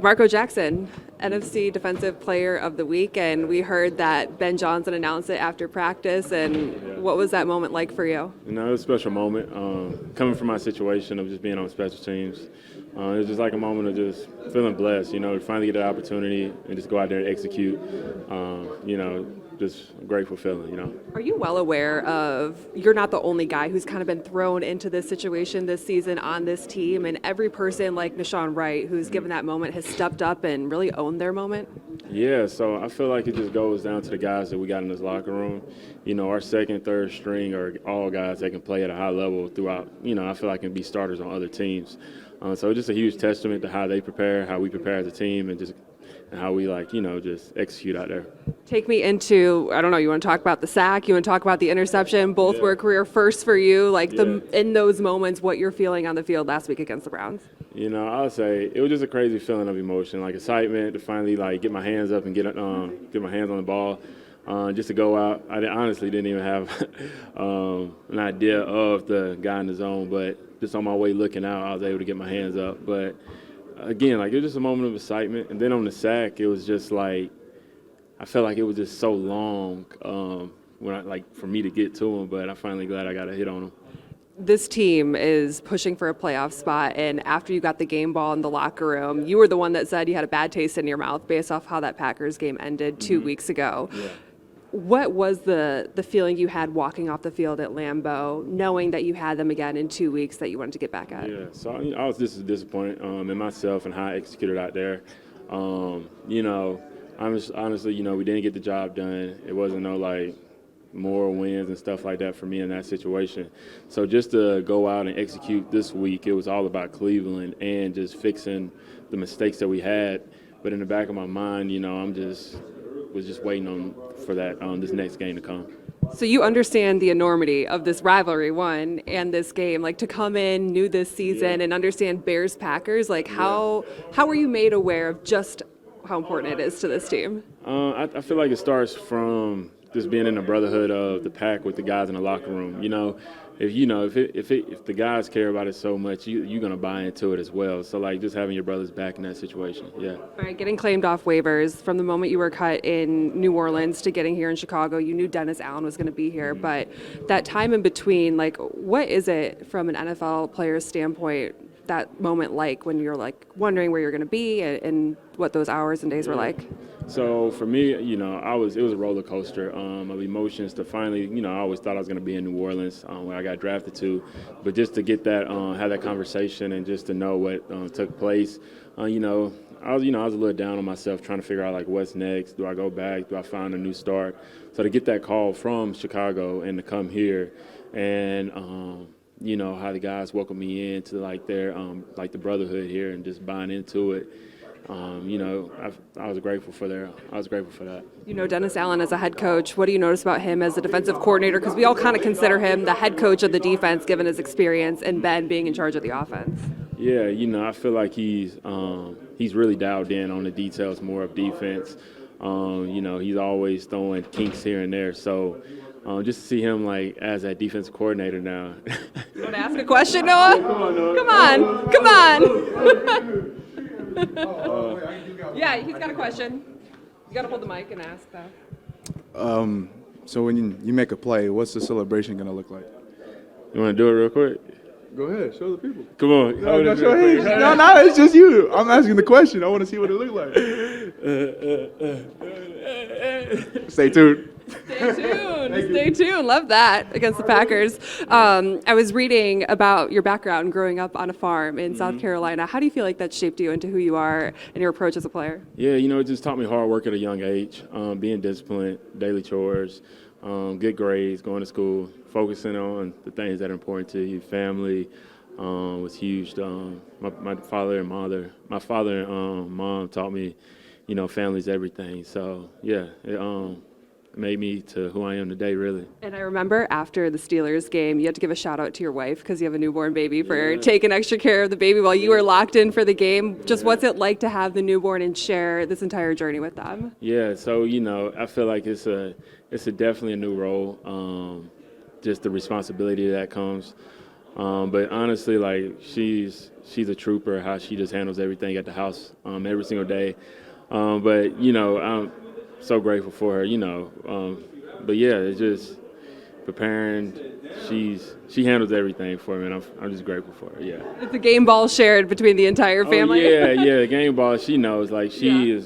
DeMarco Jackson, NFC Defensive Player of the Week, and we heard that Ben Johnson announced it after practice. And what was that moment like for you? You know, it was a special moment. Coming from my situation of just being on special teams, it was just like a moment of just feeling blessed, you know, to finally get that opportunity and just go out there and execute. You know, just a grateful feeling, you know. Are you well aware of you're not the only guy who's kind of been thrown into this situation this season on this team, and every person like Nashawn Wright who's given that moment has stepped up and really owned their moment? Yeah, so I feel like it just goes down to the guys that we got in this locker room. You know, our second, third string are all guys that can play at a high level throughout, you know, I feel like can be starters on other teams. So it's just a huge testament to how they prepare, how we prepare as a team, and just how we, like, you know, just execute out there. Take me into, I don't know, you want to talk about the sack, you want to talk about the interception, both were career firsts for you, like in those moments, what you're feeling on the field last week against the Browns? You know, I would say it was just a crazy feeling of emotion, like excitement to finally like get my hands up and get my hands on the ball. Just to go out, I honestly didn't even have an idea of the guy in the zone, but just on my way looking out, I was able to get my hands up. But again, like, it was just a moment of excitement. And then on the sack, it was just like, I felt like it was just so long for me to get to him, but I'm finally glad I got a hit on him. This team is pushing for a playoff spot, and after you got the game ball in the locker room, you were the one that said you had a bad taste in your mouth based off how that Packers game ended 2 weeks ago. Yeah. What was the feeling you had walking off the field at Lambeau, knowing that you had them again in 2 weeks that you wanted to get back at? Yeah, so I was just disappointed in myself and how I executed out there. You know, honestly, you know, we didn't get the job done. It wasn't no, like, more wins and stuff like that for me in that situation. So just to go out and execute this week, it was all about Cleveland and just fixing the mistakes that we had. But in the back of my mind, you know, was just waiting for that this next game to come. So you understand the enormity of this rivalry, one, and this game, like to come in new this season and understand Bears-Packers, like how were you made aware of just how important it is to this team? I feel like it starts from just being in the brotherhood of the pack with the guys in the locker room. You know, if the guys care about it so much, you're gonna buy into it as well. So like just having your brothers back in that situation, yeah. All right, getting claimed off waivers from the moment you were cut in New Orleans to getting here in Chicago, you knew Dennis Allen was going to be here, but that time in between, like, what is it from an NFL player's standpoint? That moment like when you're like wondering where you're going to be and what those hours and days were like? So for me, you know, it was a roller coaster of emotions to finally, you know, I always thought I was going to be in New Orleans where I got drafted to, but just to get that, have that conversation and just to know what took place, you know, I was a little down on myself trying to figure out like what's next. Do I go back? Do I find a new start? So to get that call from Chicago and to come here and, you know, how the guys welcomed me into like their like the brotherhood here and just buying into it. You know, I was grateful for that. You know Dennis Allen as a head coach. What do you notice about him as a defensive coordinator? Because we all kind of consider him the head coach of the defense, given his experience, and Ben being in charge of the offense. Yeah, you know, I feel like he's really dialed in on the details more of defense. You know, he's always throwing kinks here and there. So just to see him like as a defensive coordinator now. You want to ask a question, Noah? Come on. Yeah, he's got a question. You got to hold the mic and ask, though. So when you make a play, what's the celebration going to look like? You want to do it real quick? Go ahead, show the people. Come on. No, it's just you. I'm asking the question. I want to see what it looks like. Stay tuned. Stay tuned. Love that against the Packers. I was reading about your background growing up on a farm in South Carolina. How do you feel like that shaped you into who you are and your approach as a player? Yeah, you know, it just taught me hard work at a young age, being disciplined, daily chores, good grades, going to school, focusing on the things that are important to you. Family was huge. My father and mom taught me, you know, family's everything. So, yeah, it made me to who I am today, really. And I remember after the Steelers game, you had to give a shout out to your wife because you have a newborn baby for taking extra care of the baby while you were locked in for the game. Just what's it like to have the newborn and share this entire journey with them? Yeah, so, you know, I feel like it's definitely a new role. Just the responsibility that comes. But honestly, like she's a trooper. How she just handles everything at the house every single day. But I'm so grateful for her. But yeah, it's just preparing. She handles everything for me, and I'm just grateful for her. Yeah. It's a game ball shared between the entire family. Oh, yeah. The game ball. She knows. Like she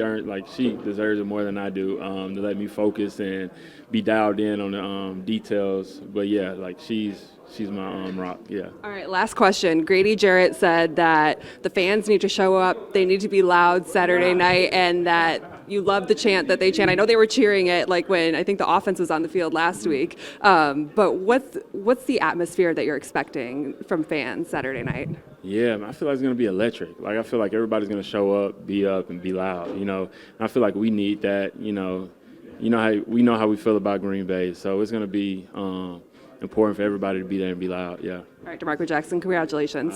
earned. Like she deserves it more than I do. To let me focus and be dialed in on the details. But yeah, like she's my rock. Yeah. All right, last question. Grady Jarrett said that the fans need to show up, they need to be loud Saturday night, and that you love the chant that they chant. I know they were cheering it like when I think the offense was on the field last week. But what's the atmosphere that you're expecting from fans Saturday night? Yeah, I feel like it's going to be electric. Like I feel like everybody's going to show up, and be loud. And I feel like we need that. How we feel about Green Bay, so it's going to be important for everybody to be there and be loud. Yeah. All right, DeMarco Jackson, congratulations.